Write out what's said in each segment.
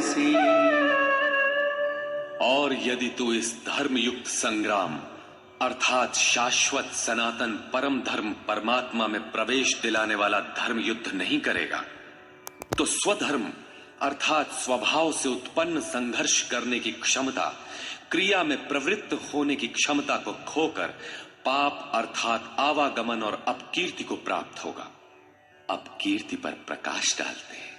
स्थास्यसि। और यदि तू इस धर्मयुक्त संग्राम अर्थात शाश्वत सनातन परम धर्म परमात्मा में प्रवेश दिलाने वाला धर्म युद्ध नहीं करेगा तो स्वधर्म अर्थात स्वभाव से उत्पन्न संघर्ष करने की क्षमता, क्रिया में प्रवृत्त होने की क्षमता को खोकर पाप अर्थात आवागमन और अपकीर्ति को प्राप्त होगा। अपकीर्ति पर प्रकाश डालते हैं।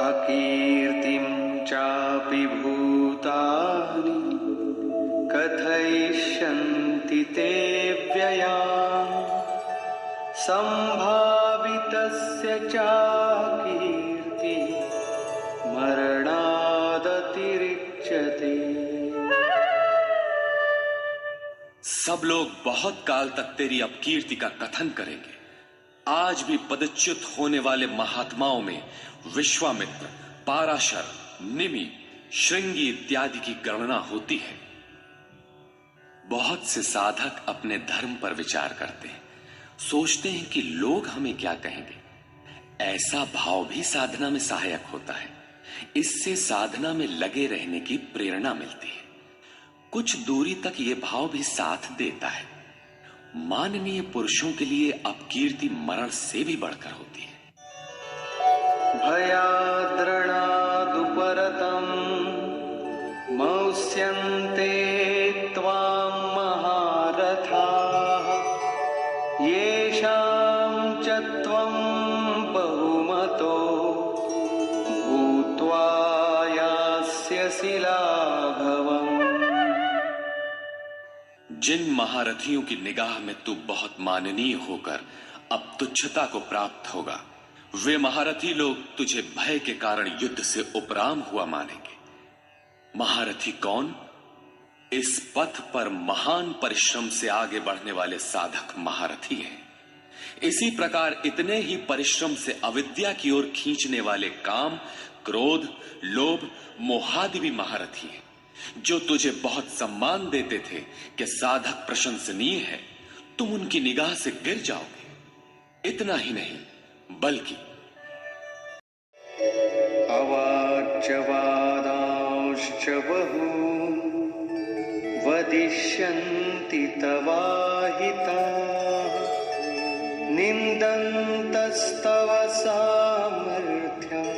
अकीर्तिं चापि भूतानि कथयिष्यन्ति ते व्ययाम्। संभावितस्य चाकीर्ति मरणादतिरिच्यते। सब लोग बहुत काल तक तेरी अपकीर्ति का कथन करेंगे। आज भी पदच्युत होने वाले महात्माओं में विश्वामित्र, पाराशर, निमि, श्रृंगी इत्यादि की गणना होती है। बहुत से साधक अपने धर्म पर विचार करते हैं, सोचते हैं कि लोग हमें क्या कहेंगे। ऐसा भाव भी साधना में सहायक होता है। इससे साधना में लगे रहने की प्रेरणा मिलती है। कुछ दूरी तक यह भाव भी साथ देता है। माननीय पुरुषों के लिए अपकीर्ति मरण से भी बढ़कर होती है। भयाद्रणादुपरतम् मौस्यन्ते त्वां महारथाः। येषां च त्वं बहुमतो भूत्वा यास्यसि लाघवम्। जिन महारथियों की निगाह में तू बहुत माननीय होकर अब तुच्छता को प्राप्त होगा, वे महारथी लोग तुझे भय के कारण युद्ध से उपराम हुआ मानेंगे। महारथी कौन? इस पथ पर महान परिश्रम से आगे बढ़ने वाले साधक महारथी हैं। इसी प्रकार इतने ही परिश्रम से अविद्या की ओर खींचने वाले काम, क्रोध, लोभ, मोहादि भी महारथी हैं, जो तुझे बहुत सम्मान देते थे कि साधक प्रशंसनीय है, तुम उनकी निगाह से गिर जाओगे। इतना ही नहीं बल्कि अवाच्यवादांश्च बहून् वदिष्यन्ति तवाहिताः। निन्दन्तस्तव सामर्थ्यम्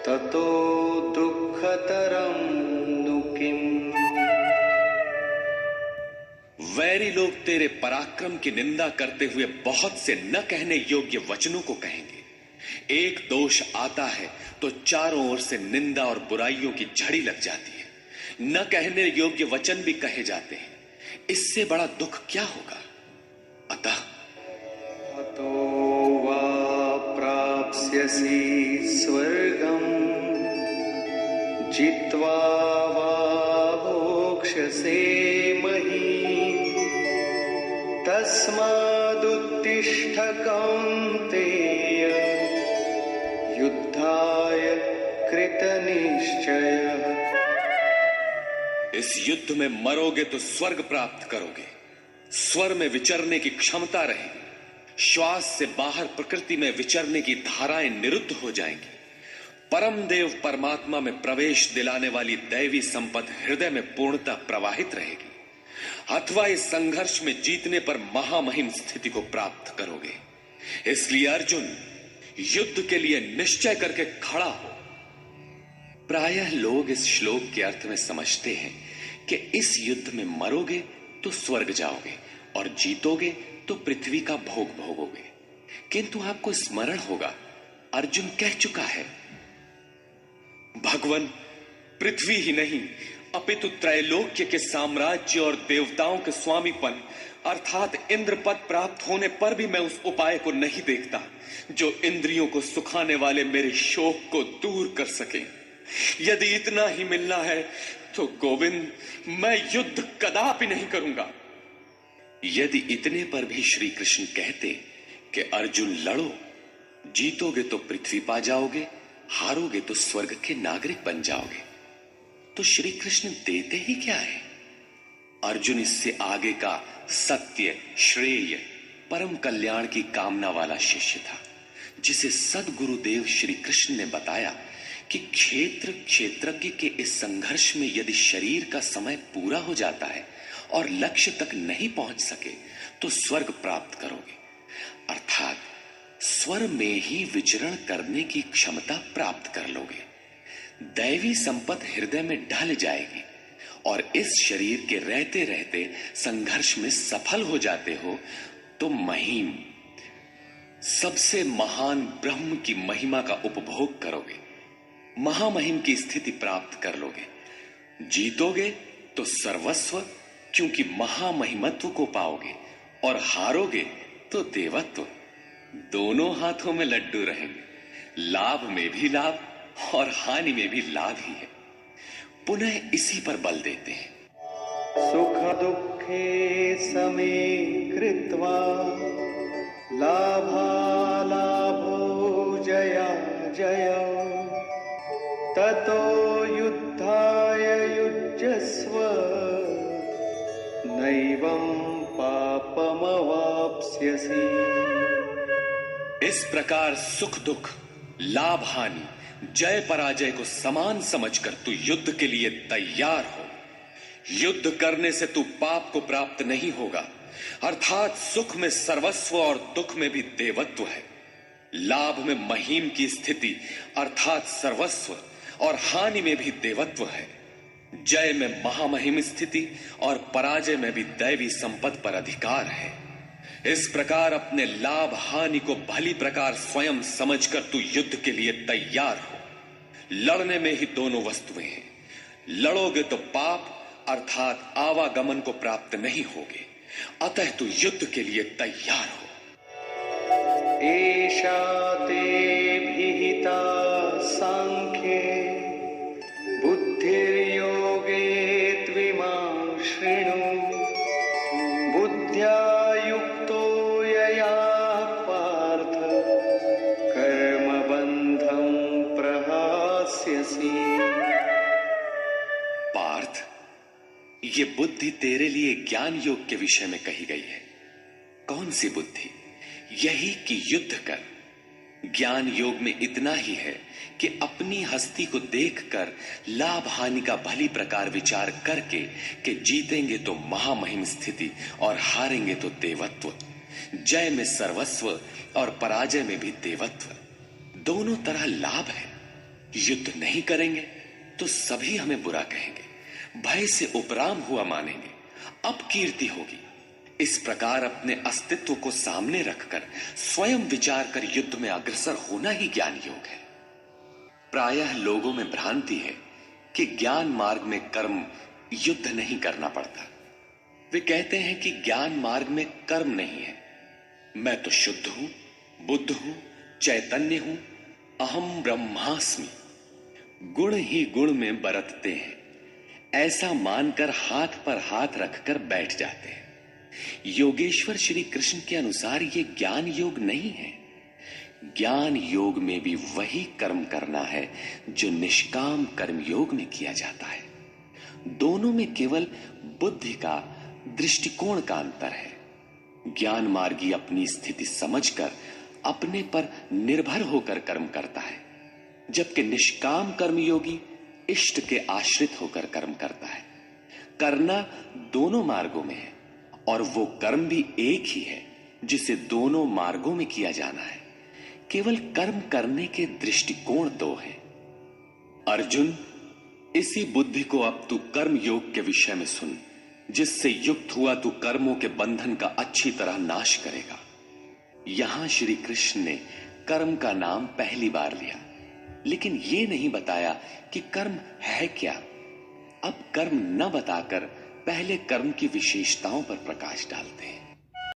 ततो दुःखतरं नु किम्। वैरी लोग तेरे पराक्रम की निंदा करते हुए बहुत से न कहने योग्य वचनों को कहेंगे। एक दोष आता है तो चारों ओर से निंदा और बुराइयों की झड़ी लग जाती है। न कहने योग्य वचन भी कहे जाते हैं। इससे बड़ा दुख क्या होगा? अतः अतो वा प्राप्स्यसि स्वर्गम् जित्वा वा भोक्ष्यसे महीम्। तस्मादुत्तिष्ठ कौन्तेय युद्धाय कृतनिश्चयः। इस युद्ध में मरोगे तो स्वर्ग प्राप्त करोगे। स्वर में विचरने की क्षमता रहेगी। श्वास से बाहर प्रकृति में विचरने की धाराएं निरुद्ध हो जाएंगी। परम देव परमात्मा में प्रवेश दिलाने वाली दैवी संपत्ति हृदय में पूर्णतः प्रवाहित रहेगी। अथवा इस संघर्ष में जीतने पर महामहिम स्थिति को प्राप्त करोगे। इसलिए अर्जुन, युद्ध के लिए निश्चय करके खड़ा हो। प्रायः लोग इस श्लोक के अर्थ में समझते हैं कि इस युद्ध में मरोगे तो स्वर्ग जाओगे और जीतोगे तो पृथ्वी का भोग भोगोगे। किंतु आपको स्मरण होगा, अर्जुन कह चुका है, भगवान पृथ्वी ही नहीं अपितु त्रैलोक्य के साम्राज्य और देवताओं के स्वामीपन अर्थात इंद्र पद प्राप्त होने पर भी मैं उस उपाय को नहीं देखता जो इंद्रियों को सुखाने वाले मेरे शोक को दूर कर सके। यदि इतना ही मिलना है तो गोविंद, मैं युद्ध कदापि नहीं करूंगा। यदि इतने पर भी श्री कृष्ण कहते कि अर्जुन लड़ो, जीतोगे तो पृथ्वी पा जाओगे, हारोगे तो स्वर्ग के नागरिक बन जाओगे, तो श्री कृष्ण देते ही क्या है? अर्जुन इससे आगे का सत्य, श्रेय, परम कल्याण की कामना वाला शिष्य था, जिसे सद्गुरुदेव श्री कृष्ण ने बताया कि क्षेत्र क्षेत्रज्ञ के इस संघर्ष में यदि शरीर का समय पूरा हो जाता है और लक्ष्य तक नहीं पहुंच सके तो स्वर्ग प्राप्त करोगे, अर्थात स्वर में ही विचरण करने की क्षमता प्राप्त कर लोगे। दैवी संपत्ति हृदय में ढल जाएगी और इस शरीर के रहते रहते संघर्ष में सफल हो जाते हो तो महिम, सबसे महान ब्रह्म की महिमा का उपभोग करोगे, महामहिम की स्थिति प्राप्त कर लोगे। जीतोगे तो सर्वस्व, क्योंकि महामहिमत्व को पाओगे, और हारोगे तो देवत्व। दोनों हाथों में लड्डू रहेंगे, लाभ में भी लाभ और हानि में भी लाभ ही है। पुनः इसी पर बल देते हैं। सुख दुःखे समे कृत्वा लाभालाभो जया जय ततो युद्धाय युज्यस्व नैवं पापमवाप्स्यसि। इस प्रकार सुख दुख, लाभ हानि, जय पराजय को समान समझकर तू युद्ध के लिए तैयार हो। युद्ध करने से तू पाप को प्राप्त नहीं होगा, अर्थात सुख में सर्वस्व और दुख में भी देवत्व है। लाभ में महिम की स्थिति अर्थात सर्वस्व और हानि में भी देवत्व है। जय में महामहिम स्थिति और पराजय में भी दैवी संपत्ति पर अधिकार है। इस प्रकार अपने लाभ हानि को भली प्रकार स्वयं समझकर तू युद्ध के लिए तैयार हो। लड़ने में ही दोनों वस्तुएं हैं। लड़ोगे तो पाप अर्थात आवागमन को प्राप्त नहीं होगे, अतः तू युद्ध के लिए तैयार हो। एषा ते विहिता सांख्ये बुद्धिर्योगे त्विमां शृणु बुद्ध्या युक्तो यया पार्थ कर्मबन्धं प्रहास्यसि। पार्थ, ये बुद्धि तेरे लिए ज्ञान योग के विषय में कही गई है। कौन सी बुद्धि? यही कि युद्ध कर। ज्ञान योग में इतना ही है कि अपनी हस्ती को देखकर लाभ हानि का भली प्रकार विचार करके कि जीतेंगे तो महामहिम स्थिति और हारेंगे तो देवत्व। जय में सर्वस्व और पराजय में भी देवत्व। दोनों तरह लाभ है। युद्ध नहीं करेंगे तो सभी हमें बुरा कहेंगे, भय से उपराम हुआ मानेंगे, अपकीर्ति होगी। इस प्रकार अपने अस्तित्व को सामने रखकर स्वयं विचार कर युद्ध में अग्रसर होना ही ज्ञान योग है। प्रायः लोगों में भ्रांति है कि ज्ञान मार्ग में कर्म युद्ध नहीं करना पड़ता। वे कहते हैं कि ज्ञान मार्ग में कर्म नहीं है। मैं तो शुद्ध हूं, बुद्ध हूं, चैतन्य हूं, अहम ब्रह्मास्मि। गुण ही गुण में बरतते हैं, ऐसा मानकर हाथ पर हाथ रखकर बैठ जाते हैं। योगेश्वर श्री कृष्ण के अनुसार ये ज्ञान योग नहीं है। ज्ञान योग में भी वही कर्म करना है जो निष्काम कर्म योग में किया जाता है। दोनों में केवल बुद्धि का, दृष्टिकोण का अंतर है। ज्ञान मार्गी अपनी स्थिति समझकर अपने पर निर्भर होकर कर्म करता है, जबकि निष्काम कर्मयोगी इष्ट के आश्रित होकर कर्म करता है। करना दोनों मार्गों में है और वो कर्म भी एक ही है जिसे दोनों मार्गों में किया जाना है। केवल कर्म करने के दृष्टिकोण दो हैं। अर्जुन, इसी बुद्धि को अब तू कर्म योग के विषय में सुन, जिससे युक्त हुआ तू कर्मों के बंधन का अच्छी तरह नाश करेगा। यहां श्री कृष्ण ने कर्म का नाम पहली बार लिया, लेकिन यह नहीं बताया कि कर्म है क्या। अब कर्म न बताकर पहले कर्म की विशेषताओं पर प्रकाश डालते हैं।